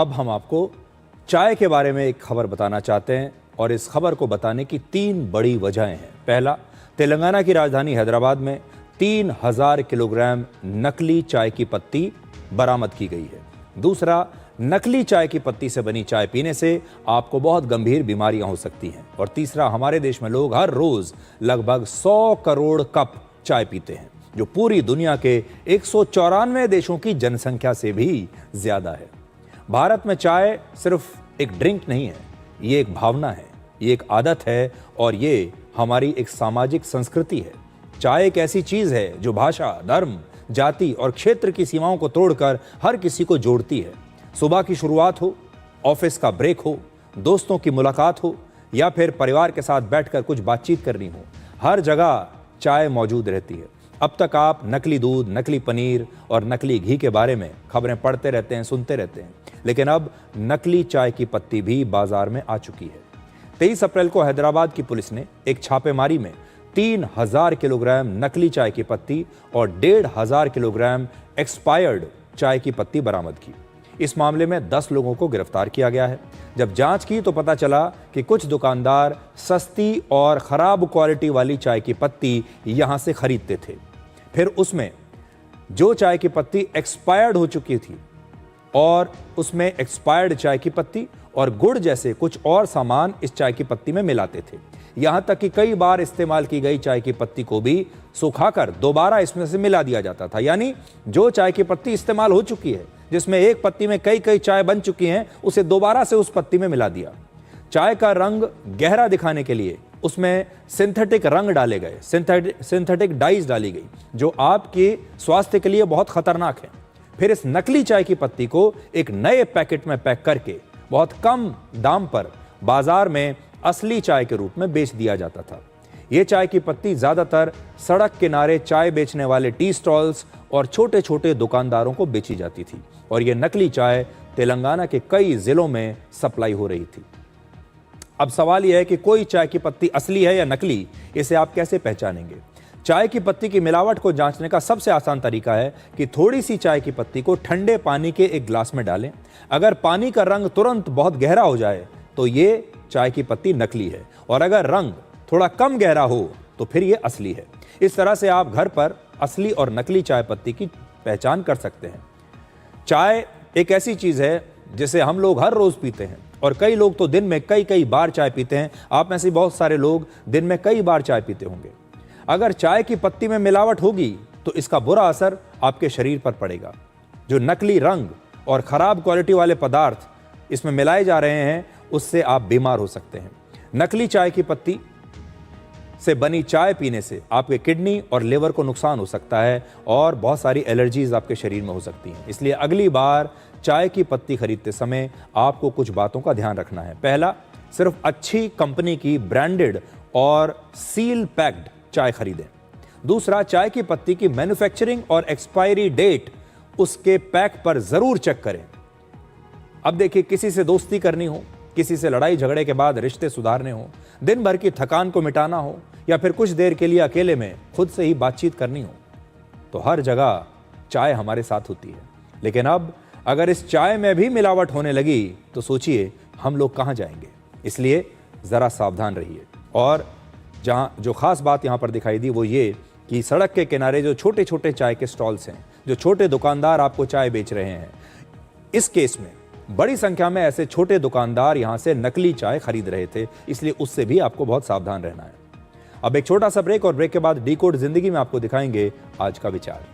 अब हम आपको चाय के बारे में एक खबर बताना चाहते हैं और इस खबर को बताने की 3 बड़ी वजहें हैं। पहला, तेलंगाना की राजधानी हैदराबाद में 3000 किलोग्राम नकली चाय की पत्ती बरामद की गई है। दूसरा, नकली चाय की पत्ती से बनी चाय पीने से आपको बहुत गंभीर बीमारियां हो सकती हैं। और तीसरा, हमारे देश में लोग हर रोज लगभग 100 करोड़ कप चाय पीते हैं, जो पूरी दुनिया के 194 देशों की जनसंख्या से भी ज्यादा है। भारत में चाय सिर्फ एक ड्रिंक नहीं है, ये एक भावना है, ये एक आदत है और ये हमारी एक सामाजिक संस्कृति है। चाय एक ऐसी चीज है जो भाषा, धर्म, जाति और क्षेत्र की सीमाओं को तोड़कर हर किसी को जोड़ती है। सुबह की शुरुआत हो, ऑफिस का ब्रेक हो, दोस्तों की मुलाकात हो या फिर परिवार के साथ बैठकर कुछ बातचीत करनी हो, हर जगह चाय मौजूद रहती है। अब तक आप नकली दूध, नकली पनीर और नकली घी के बारे में खबरें पढ़ते रहते हैं, सुनते रहते हैं, लेकिन अब नकली चाय की पत्ती भी बाजार में आ चुकी है। 23 अप्रैल को हैदराबाद की पुलिस ने एक छापेमारी में 3000 किलोग्राम नकली चाय की पत्ती और 1500 किलोग्राम एक्सपायर्ड चाय की पत्ती बरामद की। इस मामले में 10 लोगों को गिरफ्तार किया गया है। जब जांच की तो पता चला कि कुछ दुकानदार सस्ती और खराब क्वालिटी वाली चाय की पत्ती यहां से खरीदते थे। फिर उसमें जो चाय की पत्ती एक्सपायर्ड हो चुकी थी और उसमें एक्सपायर्ड चाय की पत्ती और गुड़ जैसे कुछ और सामान इस चाय की पत्ती में मिलाते थे। यहां तक कि कई बार इस्तेमाल की गई चाय की पत्ती को भी सुखाकर दोबारा इसमें से मिला दिया जाता था। यानी जो चाय की पत्ती इस्तेमाल हो चुकी है, जिसमें एक पत्ती में कई कई चाय बन चुकी हैं, उसे दोबारा से उस पत्ती में मिला दिया। चाय का रंग गहरा दिखाने के लिए उसमें सिंथेटिक रंग डाले गए, सिंथेटिक डाइज डाली गई, जो आपके स्वास्थ्य के लिए बहुत खतरनाक है। फिर इस नकली चाय की पत्ती को एक नए पैकेट में पैक करके बहुत कम दाम पर बाजार में असली चाय के रूप में बेच दिया जाता था। यह चाय की पत्ती ज्यादातर सड़क किनारे चाय बेचने वाले टी स्टॉल्स और छोटे छोटे दुकानदारों को बेची जाती थी और यह नकली चाय तेलंगाना के कई जिलों में सप्लाई हो रही थी। अब सवाल यह है कि कोई चाय की पत्ती असली है या नकली, इसे आप कैसे पहचानेंगे? चाय की पत्ती की मिलावट को जांचने का सबसे आसान तरीका है कि थोड़ी सी चाय की पत्ती को ठंडे पानी के एक ग्लास में डालें। अगर पानी का रंग तुरंत बहुत गहरा हो जाए तो ये चाय की पत्ती नकली है और अगर रंग थोड़ा कम गहरा हो तो फिर ये असली है। इस तरह से आप घर पर असली और नकली चाय पत्ती की पहचान कर सकते हैं। चाय एक ऐसी चीज है जिसे हम लोग हर रोज पीते हैं और कई लोग तो दिन में कई कई बार चाय पीते हैं। आप में से बहुत सारे लोग दिन में कई बार चाय पीते होंगे। अगर चाय की पत्ती में मिलावट होगी तो इसका बुरा असर आपके शरीर पर पड़ेगा। जो नकली रंग और खराब क्वालिटी वाले पदार्थ इसमें मिलाए जा रहे हैं, उससे आप बीमार हो सकते हैं। नकली चाय की पत्ती से बनी चाय पीने से आपके किडनी और लिवर को नुकसान हो सकता है और बहुत सारी एलर्जीज आपके शरीर में हो सकती हैं। इसलिए अगली बार चाय की पत्ती खरीदते समय आपको कुछ बातों का ध्यान रखना है। पहला, सिर्फ अच्छी कंपनी की ब्रांडेड और सील पैक्ड चाय खरीदें। दूसरा, चाय की पत्ती की मैन्युफैक्चरिंग और एक्सपायरी डेट उसके पैक पर जरूर चेक करें। अब देखिए, किसी से दोस्ती करनी हो, किसी से लड़ाई झगड़े के बाद रिश्ते सुधारने हो, दिन भर की थकान को मिटाना हो या फिर कुछ देर के लिए अकेले में खुद से ही बातचीत करनी हो, तो हर जगह चाय हमारे साथ होती है। लेकिन अब अगर इस चाय में भी मिलावट होने लगी तो सोचिए हम लोग कहां जाएंगे। इसलिए जरा सावधान रहिए। और जो खास बात यहां पर दिखाई दी वो ये कि सड़क के किनारे जो छोटे छोटे चाय के स्टॉल्स हैं, जो छोटे दुकानदार आपको चाय बेच रहे हैं, इस केस में बड़ी संख्या में ऐसे छोटे दुकानदार यहां से नकली चाय खरीद रहे थे। इसलिए उससे भी आपको बहुत सावधान रहना है। अब एक छोटा सा ब्रेक और ब्रेक के बाद डिकोड जिंदगी में आपको दिखाएंगे आज का विचार।